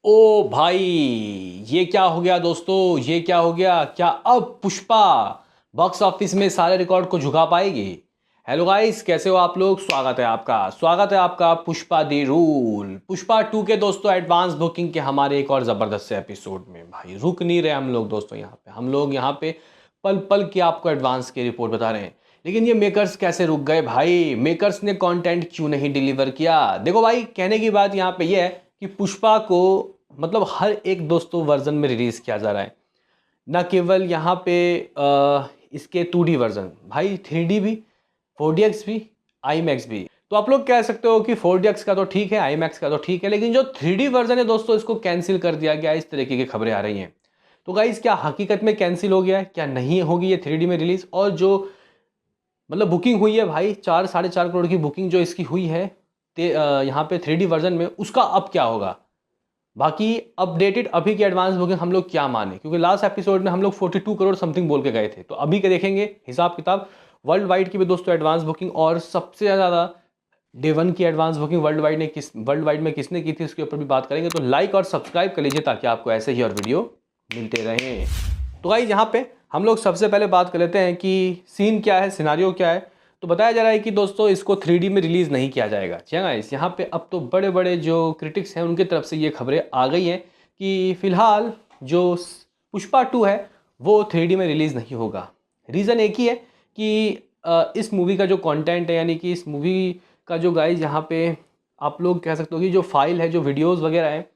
ओ भाई, ये क्या हो गया दोस्तों? ये क्या हो गया? क्या अब पुष्पा बॉक्स ऑफिस में सारे रिकॉर्ड को झुका पाएगी? हेलो गाइस, कैसे हो आप लोग? स्वागत है आपका पुष्पा दी रूल पुष्पा 2 के दोस्तों एडवांस बुकिंग के हमारे एक और ज़बरदस्त से एपिसोड में। भाई रुक नहीं रहे हम लोग दोस्तों। यहाँ पे पल पल की आपको एडवांस की रिपोर्ट बता रहे हैं। लेकिन ये मेकर्स कैसे रुक गए भाई? मेकर्स ने कंटेंट क्यों नहीं डिलीवर किया? देखो भाई, कहने की बात यहाँ पे ये है कि पुष्पा को मतलब हर एक दोस्तों वर्जन में रिलीज़ किया जा रहा है। ना केवल यहाँ पे इसके 2D वर्जन, भाई 3D भी, 4DX भी, IMAX भी। तो आप लोग कह सकते हो कि 4DX का तो ठीक है, IMAX का तो ठीक है, लेकिन जो 3D वर्जन है दोस्तों, इसको कैंसिल कर दिया गया है। इस तरीके की खबरें आ रही हैं। तो गाइस, क्या हकीकत में कैंसिल हो गया है? क्या नहीं होगी ये 3D में रिलीज़? और जो मतलब बुकिंग हुई है भाई, 4 साढ़े 4 करोड़ की बुकिंग जो इसकी हुई है यहाँ पे 3D वर्जन में, उसका अब क्या होगा? बाकी अपडेटेड अभी की एडवांस बुकिंग हम लोग क्या माने, क्योंकि लास्ट एपिसोड में हम लोग 42 करोड़ समथिंग बोल के गए थे। तो अभी के देखेंगे हिसाब किताब वर्ल्ड वाइड की भी दोस्तों एडवांस बुकिंग, और सबसे ज़्यादा डे वन की एडवांस बुकिंग वर्ल्ड वाइड में किसने की थी, उसके ऊपर भी बात करेंगे। तो लाइक और सब्सक्राइब कर लीजिए ताकि आपको ऐसे ही और वीडियो मिलते रहें। तो भाई, यहाँ पे हम लोग सबसे पहले बात कर लेते हैं कि सीन क्या है, सिनारियो क्या है। तो बताया जा रहा है कि दोस्तों इसको 3D में रिलीज़ नहीं किया जाएगा। जी हाँ गाइस, यहाँ पे अब तो बड़े बड़े जो क्रिटिक्स हैं उनकी तरफ से ये खबरें आ गई हैं कि फ़िलहाल जो पुष्पा 2 है वो 3D में रिलीज़ नहीं होगा। रीज़न एक ही है कि इस मूवी का जो कंटेंट है, यानी कि इस मूवी का जो गाइस यहाँ पे आप लोग कह सकते हो कि जो फाइल है, जो वीडियोज़ वगैरह हैं,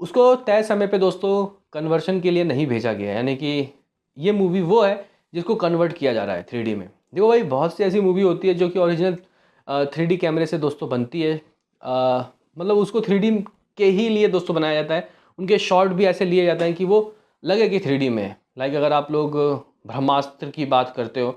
उसको तय समय पे दोस्तों कन्वर्शन के लिए नहीं भेजा गया है। यानी कि ये मूवी वो है जिसको कन्वर्ट किया जा रहा है 3D में। देखो भाई, बहुत सी ऐसी मूवी होती है जो कि ओरिजिनल 3D कैमरे से दोस्तों बनती है। मतलब उसको 3D के ही लिए दोस्तों बनाया जाता है। उनके शॉट भी ऐसे लिए जाते हैं कि वो लगे कि 3D में है। लाइक अगर आप लोग ब्रह्मास्त्र की बात करते हो,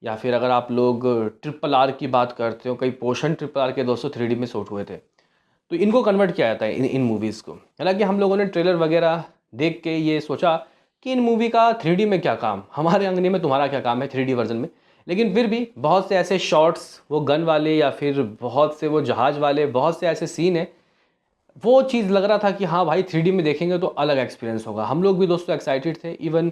या फिर अगर आप लोग RRR की बात करते हो, कई पोर्शन RRR के दोस्तों 3D में शूट हुए थे। तो इनको कन्वर्ट किया जाता है इन मूवीज़ को। हालांकि हम लोगों ने ट्रेलर वगैरह देख के ये सोचा कि इन मूवी का 3D में क्या काम, हमारे अंगने में तुम्हारा क्या काम है 3D वर्जन में। लेकिन फिर भी बहुत से ऐसे शॉट्स, वो गन वाले या फिर बहुत से वो जहाज़ वाले, बहुत से ऐसे सीन है, वो चीज़ लग रहा था कि हाँ भाई 3D में देखेंगे तो अलग एक्सपीरियंस होगा। हम लोग भी दोस्तों एक्साइटेड थे। इवन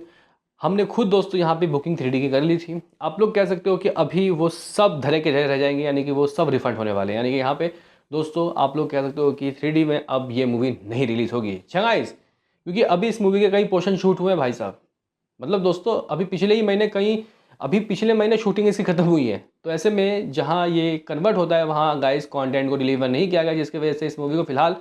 हमने खुद दोस्तों यहाँ पे बुकिंग 3D की कर ली थी। आप लोग कह सकते हो कि अभी वो सब धरे के धरे रह जाएंगे, यानी कि वो सब रिफंड होने वाले हैं। यानी कि यहाँ पे दोस्तों आप लोग कह सकते हो कि 3D में अब ये मूवी नहीं रिलीज़ होगी। गाइस, क्योंकि अभी इस मूवी के कई पोर्शन शूट हुए हैं भाई साहब। मतलब दोस्तों अभी पिछले ही महीने कहीं, अभी पिछले महीने शूटिंग इसकी ख़त्म हुई है। तो ऐसे में जहाँ ये कन्वर्ट होता है वहाँ गाइस कंटेंट को डिलीवर नहीं किया गया, जिसकी वजह से इस मूवी को फिलहाल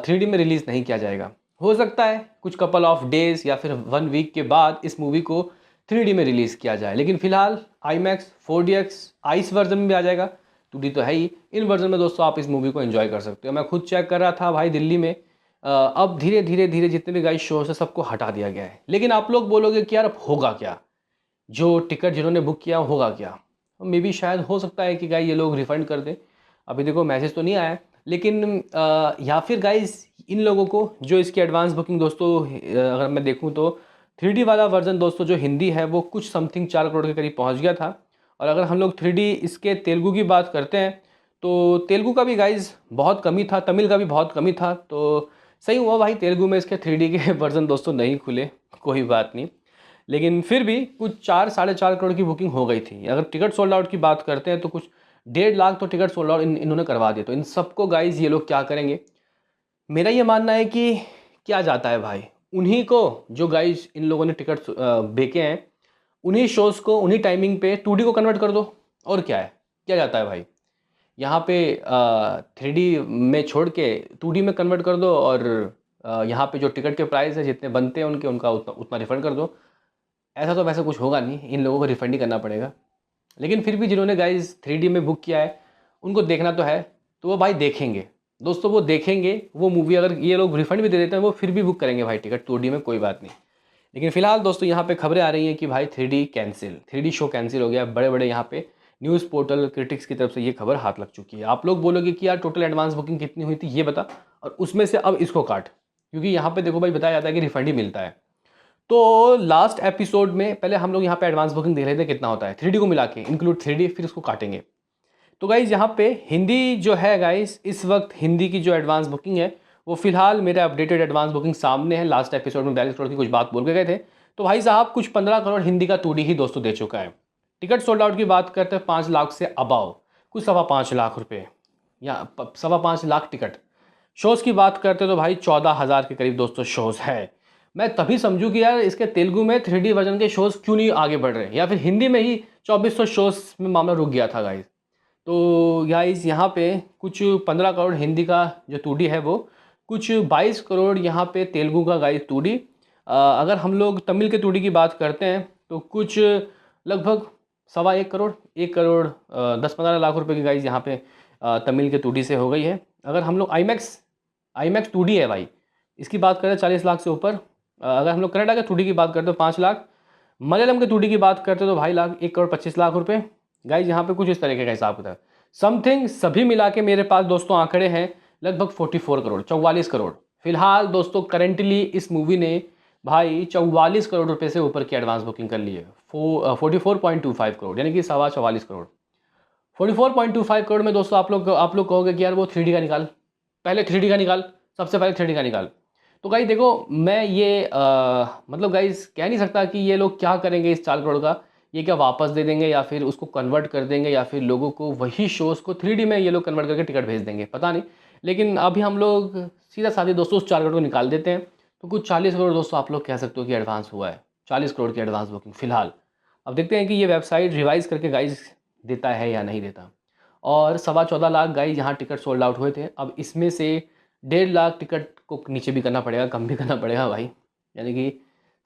3D में रिलीज़ नहीं किया जाएगा। हो सकता है कुछ कपल ऑफ डेज़ या फिर 1 वीक के बाद इस मूवी को 3D में रिलीज़ किया जाए, लेकिन फिलहाल IMAX, 4DX, आइस वर्जन में भी आ जाएगा। 2D तो है ही। इन वर्जन में दोस्तों आप इस मूवी को एंजॉय कर सकते हो। मैं खुद चेक कर रहा था भाई दिल्ली में। अब धीरे धीरे धीरे जितने भी गाइस शोज है सबको हटा दिया गया है। लेकिन आप लोग बोलोगे कि यार अब होगा क्या, जो टिकट जिन्होंने बुक किया होगा क्या? मे बी शायद हो सकता है कि गाइस ये लोग रिफ़ंड कर दें। अभी देखो मैसेज तो नहीं आया है, लेकिन या फिर गाइस इन लोगों को जो इसकी एडवांस बुकिंग दोस्तों, अगर मैं देखूं तो 3D वाला वर्जन दोस्तों जो हिंदी है वो कुछ समथिंग 4 करोड़ के करीब पहुंच गया था। और अगर हम लोग 3D इसके तेलुगु की बात करते हैं तो तेलुगु का भी गाइस बहुत कमी था, तमिल का भी बहुत कमी था। तो सही हुआ भाई तेलुगु में इसके 3D के वर्जन दोस्तों नहीं खुले, कोई बात नहीं। लेकिन फिर भी कुछ 4 साढ़े 4 करोड़ की बुकिंग हो गई थी। अगर टिकट सोल्ड आउट की बात करते हैं तो कुछ 1.5 लाख तो टिकट सोल्ड आउट इन्होंने करवा दिए। तो इन सबको गाइज ये लोग क्या करेंगे? मेरा ये मानना है कि क्या जाता है भाई, उन्हीं को जो गाइज इन लोगों ने टिकट बेचे हैं, उन्हीं शोज़ को उन्हीं टाइमिंग पे 2D को कन्वर्ट कर दो। और क्या है, क्या जाता है भाई? यहाँ पे 3D में छोड़ के 2D में कन्वर्ट कर दो, और यहाँ पे जो टिकट के प्राइस है जितने बनते हैं उनके, उनका उतना उतना रिफंड कर दो। ऐसा तो वैसे कुछ होगा नहीं, इन लोगों को रिफंड ही करना पड़ेगा। लेकिन फिर भी जिन्होंने गाइज 3D में बुक किया है उनको देखना तो है, तो वो भाई देखेंगे दोस्तों, वो देखेंगे वो मूवी। अगर ये लोग रिफंड भी दे देते हैं वो फिर भी बुक करेंगे भाई टिकट 2D में, कोई बात नहीं। लेकिन फिलहाल दोस्तों यहाँ पे खबरें आ रही हैं कि भाई 3D cancel, 3D show cancel हो गया। बड़े बड़े यहाँ पे न्यूज़ पोर्टल क्रिटिक्स की तरफ से ये खबर हाथ लग चुकी है। आप लोग बोलोगे कि यार टोटल एडवांस बुकिंग कितनी हुई थी ये बता, और उसमें से अब इसको काट, क्योंकि यहाँ पे देखो भाई बताया जाता है कि रिफंड ही मिलता है। तो लास्ट एपिसोड में पहले हम लोग यहाँ पे एडवांस बुकिंग देख लेते हैं कितना होता है 3D को मिला के, इंक्लूड 3D, फिर उसको काटेंगे। तो गाइज़ यहाँ पे हिंदी जो है गाइज़, इस वक्त हिंदी की जो एडवांस बुकिंग है वो फिलहाल मेरा अपडेटेड एडवांस बुकिंग सामने है। लास्ट एपिसोड में 42 करोड़ की कुछ बात बोल के गए थे, तो भाई साहब कुछ 15 करोड़ हिंदी का 2D ही दोस्तों दे चुका है। टिकट सोल्ड आउट की बात करते हैं 5 लाख से अबाव, कुछ 5.25 लाख रुपये या 5.25 लाख टिकट। शोज़ की बात करते तो भाई 14,000 के करीब दोस्तों शोज़ है। मैं तभी समझूँ कि यार इसके तेलुगु में 3D वर्जन के शोज़ क्यों नहीं आगे बढ़ रहे हैं, या फिर हिंदी में ही 2400 शोज़ में मामला रुक गया था गाइस। तो गाइस यहाँ पे कुछ 15 करोड़ हिंदी का जो 2D है वो, कुछ 22 करोड़ यहाँ पे तेलुगु का गाइस 2D। अगर हम लोग तमिल के 2D की बात करते हैं तो कुछ लगभग 1.25 करोड़ 1 करोड़ 10-15 लाख रुपए की गाइस यहाँ पे तमिल के 2D से हो गई है। अगर हम लोग आईमैक्स 2D है भाई, इसकी बात करें 40 लाख से ऊपर। अगर हम लोग कनाडा के 2D की बात करते हो 5 लाख, मलयालम के 2D की बात करते हो तो भाई 1 करोड़ 25 लाख रुपए। गाइज यहाँ पे कुछ इस तरीके का हिसाब किताब समथिंग सभी मिला के मेरे पास दोस्तों आंकड़े हैं लगभग 44 करोड़ 44 करोड़। फिलहाल दोस्तों करेंटली इस मूवी ने भाई 44 करोड़ रुपए से ऊपर की एडवांस बुकिंग कर ली है। 44.25 करोड़ यानी कि 44 करोड़। 44.25 करोड़ में दोस्तों आप लोग कहोगे कि यार वो 3D का निकाल, पहले 3D का निकाल, सबसे पहले 3D का निकाल। तो गाइज देखो मैं ये मतलब गाइज कह नहीं सकता कि ये लोग क्या करेंगे इस 4 करोड़ का, ये क्या वापस दे देंगे या फिर उसको कन्वर्ट कर देंगे या फिर लोगों को वही शोज़ को 3D में ये लोग कन्वर्ट करके टिकट भेज देंगे, पता नहीं। लेकिन अभी हम लोग सीधा साधे दोस्तों उस 4 करोड़ को निकाल देते हैं, तो कुछ 40 करोड़ दोस्तों आप लोग कह सकते हो कि एडवांस हुआ है। 40 करोड़ की एडवांस बुकिंग फिलहाल। अब देखते हैं कि ये वेबसाइट रिवाइज करके गाइज देता है या नहीं देता। और 14.25 लाख गाइज यहाँ टिकट सोल्ड आउट हुए थे। अब इसमें से 1.5 लाख टिकट को नीचे भी करना पड़ेगा, कम भी करना पड़ेगा भाई, यानी कि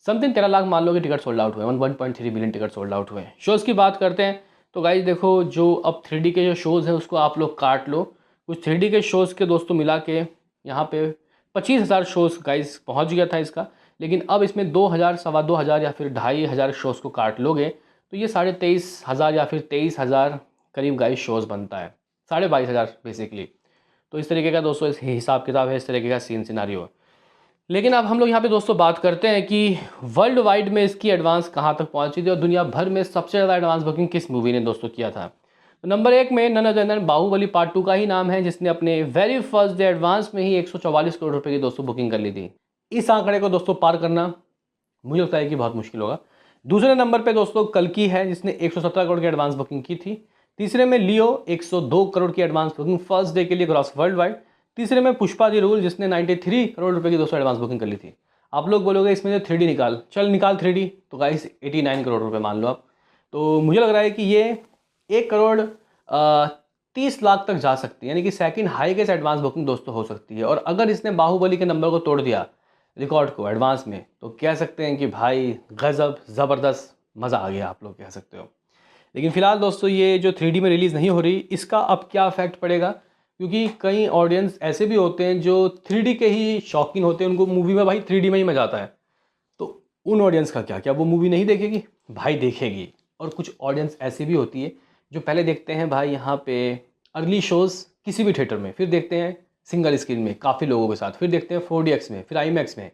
समथिंग 13 लाख मान लो कि टिकट सोल्ड आउट हुए, 1.3 बिलियन टिकट सोल्ड आउट हुए। शोज़ की बात करते हैं तो गाइज देखो जो अब 3D के जो शोज़ हैं उसको आप लोग काट लो, कुछ 3D के शोज़ के दोस्तों मिला के यहाँ पे 25,000 शोज़ गाइज पहुँच गया था इसका। लेकिन अब इसमें 2,000 2,500 या फिर 2,500 शोज़ को काट लोगे तो ये 23,500 या फिर 23,000 करीब गाइज शोज़ बनता है, 22,500 बेसिकली। तो इस तरीके का दोस्तों इस हिसाब किताब है, इस तरीके का सीन सिनारियो है। लेकिन अब हम लोग यहाँ पे दोस्तों बात करते हैं कि वर्ल्ड वाइड में इसकी एडवांस कहाँ तक पहुँची थी और दुनिया भर में सबसे ज़्यादा एडवांस बुकिंग किस मूवी ने दोस्तों किया था। तो नंबर 1 में none other than Baahubali part 2 का ही नाम है, जिसने अपने वेरी फर्स्ट डे एडवांस में ही 144 करोड़ रुपए की दोस्तों बुकिंग कर ली थी। इस आंकड़े को दोस्तों पार करना मुझे लगता है कि बहुत मुश्किल होगा। दूसरे नंबर पर दोस्तों कल्कि है, जिसने 117 करोड़ की एडवांस बुकिंग की थी। तीसरे में लियो 102 करोड़ की एडवांस बुकिंग फर्स्ट डे के लिए क्रॉस वर्ल्ड वाइड। तीसरे में पुष्पा दी रूल, जिसने 93 करोड़ रुपए की दोस्तों एडवांस बुकिंग कर ली थी। आप लोग बोलोगे इसमें से 3D निकाल, चल निकाल 3D, तो गाइस 89 करोड़ रुपए मान लो आप। तो मुझे लग रहा है कि ये 1 करोड़ 30 लाख तक जा सकती है, यानी कि सेकंड हाईएस्ट एडवांस बुकिंग दोस्तों हो सकती है। और अगर इसने बाहुबली के नंबर को तोड़ दिया, रिकॉर्ड को एडवांस में, तो कह सकते हैं कि भाई गजब ज़बरदस्त मज़ा आ गया, आप लोग कह सकते हो। लेकिन फिलहाल दोस्तों ये जो 3D में रिलीज़ नहीं हो रही, इसका अब क्या इफेक्ट पड़ेगा, क्योंकि कई ऑडियंस ऐसे भी होते हैं जो 3D के ही शौकीन होते हैं, उनको मूवी में भाई 3D में ही मजा आता है। तो उन ऑडियंस का क्या वो मूवी नहीं देखेगी? भाई देखेगी। और कुछ ऑडियंस ऐसी भी होती है जो पहले देखते हैं भाई यहाँ पे अर्ली शोज़ किसी भी थिएटर में, फिर देखते हैं सिंगल स्क्रीन में काफ़ी लोगों के साथ, फिर देखते हैं 4DX में, फिर IMAX में।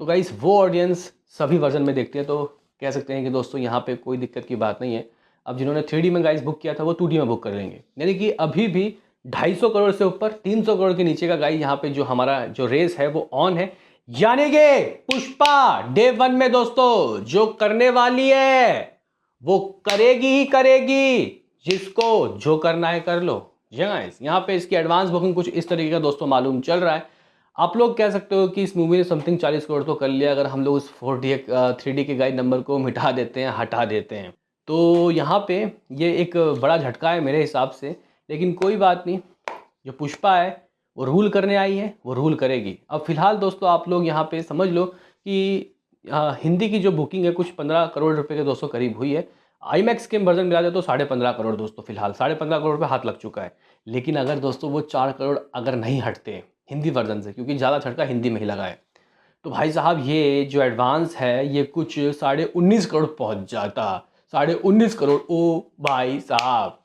तो गाइस वो ऑडियंस सभी वर्जन में देखते हैं, तो कह सकते हैं कि दोस्तों यहाँ पे कोई दिक्कत की बात नहीं है। अब जिन्होंने 3D में गाइस बुक किया था वो 2D में बुक कर लेंगे, यानी कि अभी भी 250 करोड़ से ऊपर 300 करोड़ के नीचे का गाइस यहाँ पे जो हमारा जो रेस है वो ऑन है। यानी कि पुष्पा डे 1 में दोस्तों जो करने वाली है वो करेगी ही करेगी, जिसको जो करना है कर लो। गाइस यहाँ पे इसकी एडवांस बुकिंग कुछ इस तरीके का दोस्तों मालूम चल रहा है। आप लोग कह सकते हो कि इस मूवी ने समथिंग 40 करोड़ तो कर लिया, अगर हम लोग उस 3D के गाइड नंबर को मिटा देते हैं, हटा देते हैं। तो यहाँ पे ये एक बड़ा झटका है मेरे हिसाब से। लेकिन कोई बात नहीं, जो पुष्पा है वो रूल करने आई है, वो रूल करेगी। अब फिलहाल दोस्तों आप लोग यहाँ पे समझ लो कि हिंदी की जो बुकिंग है कुछ 15 करोड़ रुपए के दोस्तों करीब हुई है। IMAX के वर्जन मिला जाए तो 15.5 करोड़ दोस्तों, फिलहाल 15.5 करोड़ पे हाथ लग चुका है। लेकिन अगर दोस्तों वो 4 करोड़ अगर नहीं हटते हिंदी वर्जन से, क्योंकि ज़्यादा झटका हिंदी में ही लगा है, तो भाई साहब ये जो एडवांस है ये कुछ 19.5 करोड़ पहुँच जाता। 19.5 करोड़, ओ भाई साहब।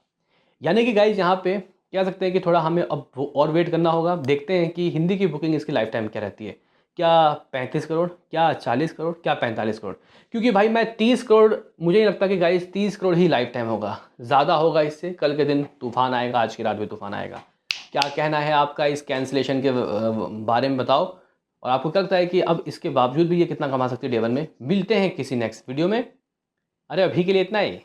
यानी कि गाइज यहाँ पे कह सकते हैं कि थोड़ा हमें अब और वेट करना होगा। देखते हैं कि हिंदी की बुकिंग इसकी लाइफ टाइम क्या रहती है, क्या 35 करोड़, क्या 40 करोड़, क्या 45 करोड़। क्योंकि भाई मैं 30 करोड़, मुझे नहीं लगता कि गाइज 30 करोड़ ही लाइफ टाइम होगा, ज़्यादा होगा इससे। कल के दिन तूफान आएगा, आज की रात में तूफान आएगा। क्या कहना है आपका इस कैंसिलेशन के बारे में बताओ, और आपको क्या लगता है कि अब इसके बावजूद भी ये कितना कमा सकती है डे वन में। मिलते हैं किसी नेक्स्ट वीडियो में। अरे अभी के लिए इतना ही।